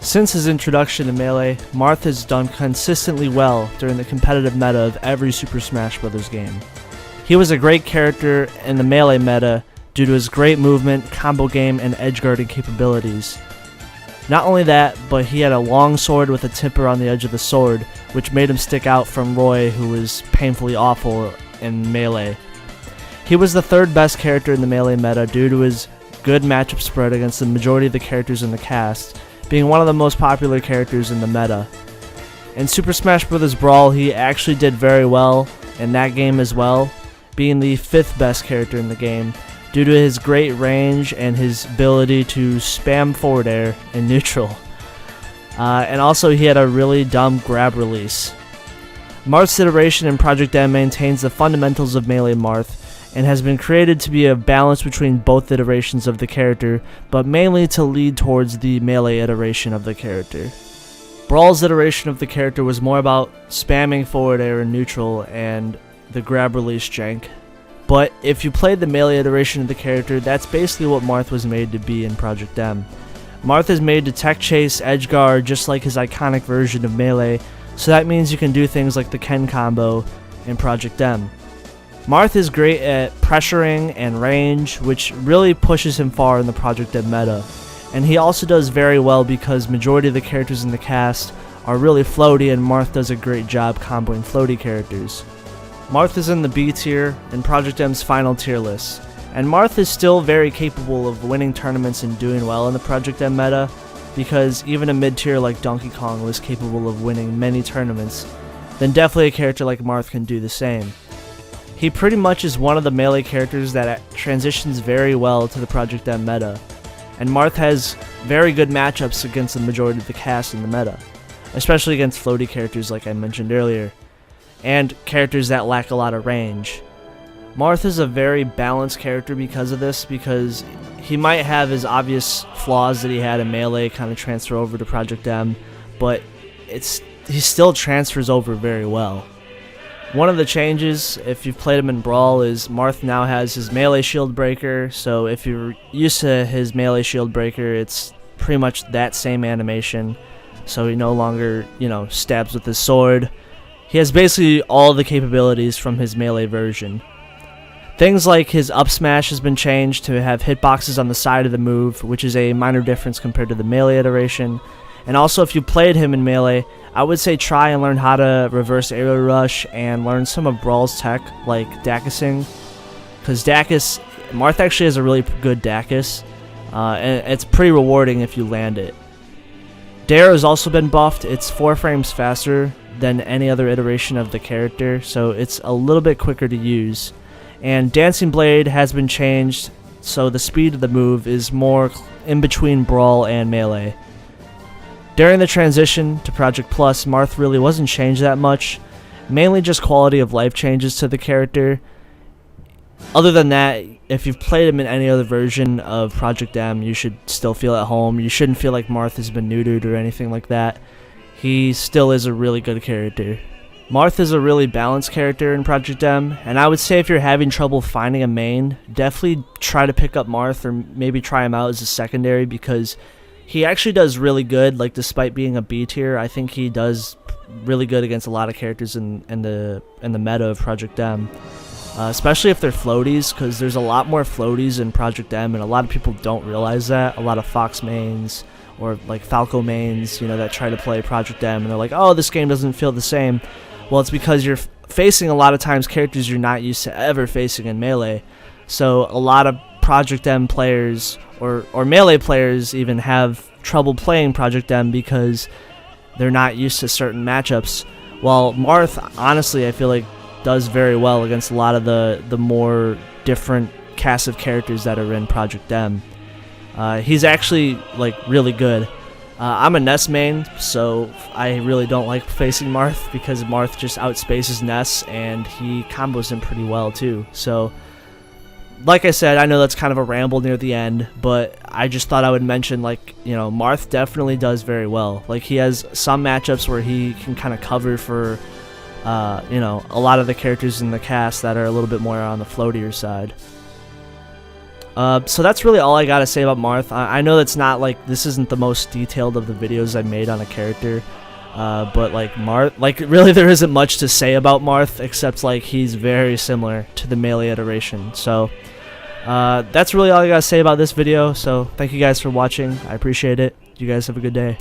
Since his introduction to Melee, Marth has done consistently well during the competitive meta of every Super Smash Bros. Game. He was a great character in the Melee meta due to his great movement, combo game, and edgeguarding capabilities. Not only that, but he had a long sword with a tipper on the edge of the sword, which made him stick out from Roy, who was painfully awful in Melee. He was the third best character in the Melee meta due to his good matchup spread against the majority of the characters in the cast, being one of the most popular characters in the meta. In Super Smash Bros. Brawl, he actually did very well in that game as well, being the 5th best character in the game due to his great range and his ability to spam forward air in neutral. And also he had a really dumb grab release. Marth's iteration in Project M maintains the fundamentals of Melee Marth, and has been created to be a balance between both iterations of the character, but mainly to lead towards the Melee iteration of the character. Brawl's iteration of the character was more about spamming forward air in neutral and the grab release jank. But if you played the Melee iteration of the character, that's basically what Marth was made to be in Project M. Marth is made to tech chase, edge guard, just like his iconic version of Melee, so that means you can do things like the Ken combo in Project M. Marth is great at pressuring and range, which really pushes him far in the Project M meta, and he also does very well because majority of the characters in the cast are really floaty, and Marth does a great job comboing floaty characters. Marth is in the B tier in Project M's final tier list, and Marth is still very capable of winning tournaments and doing well in the Project M meta, because even a mid tier like Donkey Kong was capable of winning many tournaments, then definitely a character like Marth can do the same. He pretty much is one of the Melee characters that transitions very well to the Project M meta, and Marth has very good matchups against the majority of the cast in the meta, especially against floaty characters like I mentioned earlier, and characters that lack a lot of range. Marth is a very balanced character because of this, because he might have his obvious flaws that he had in Melee kind of transfer over to Project M, but he still transfers over very well. One of the changes, if you've played him in Brawl, is Marth now has his Melee Shield Breaker, so if you're used to his Melee Shield Breaker, it's pretty much that same animation, so he no longer, stabs with his sword. He has basically all the capabilities from his Melee version. Things like his up smash has been changed to have hitboxes on the side of the move, which is a minor difference compared to the Melee iteration. And also, if you played him in Melee, I would say try and learn how to reverse aerial rush and learn some of Brawl's tech, like Dakising. Because Marth actually has a really good Dakis, and it's pretty rewarding if you land it. Dare has also been buffed. It's 4 frames faster than any other iteration of the character, so it's a little bit quicker to use. And Dancing Blade has been changed, so the speed of the move is more in between Brawl and Melee. During the transition to Project Plus, Marth really wasn't changed that much, mainly just quality of life changes to the character. Other than that, if you've played him in any other version of Project M, you should still feel at home. You shouldn't feel like Marth has been neutered or anything like that. He still is a really good character. Marth is a really balanced character in Project M, and I would say if you're having trouble finding a main, definitely try to pick up Marth or maybe try him out as a secondary, because he actually does really good. Like, despite being a B tier, I think he does really good against a lot of characters in the meta of Project M, especially if they're floaties, because there's a lot more floaties in Project M, and a lot of people don't realize that. A lot of Fox mains or like Falco mains, that try to play Project M, and they're like, oh, this game doesn't feel the same. Well, it's because you're facing a lot of times characters you're not used to ever facing in Melee. So a lot of Project M players or Melee players even have trouble playing Project M because they're not used to certain matchups. While Marth, honestly, I feel like does very well against a lot of the more different cast of characters that are in Project M. He's actually really good. I'm a Ness main, so I really don't like facing Marth because Marth just outspaces Ness, and he combos him pretty well too. So, like I said, I know that's kind of a ramble near the end, but I just thought I would mention, Marth definitely does very well. Like, he has some matchups where he can kind of cover for, a lot of the characters in the cast that are a little bit more on the floatier side. So that's really all I gotta say about Marth. I know that's not like, this isn't the most detailed of the videos I made on a character, but like Marth, like really there isn't much to say about Marth except like he's very similar to the melee iteration. So that's really all I gotta say about this video. So thank you guys for watching. I appreciate it. You guys have a good day.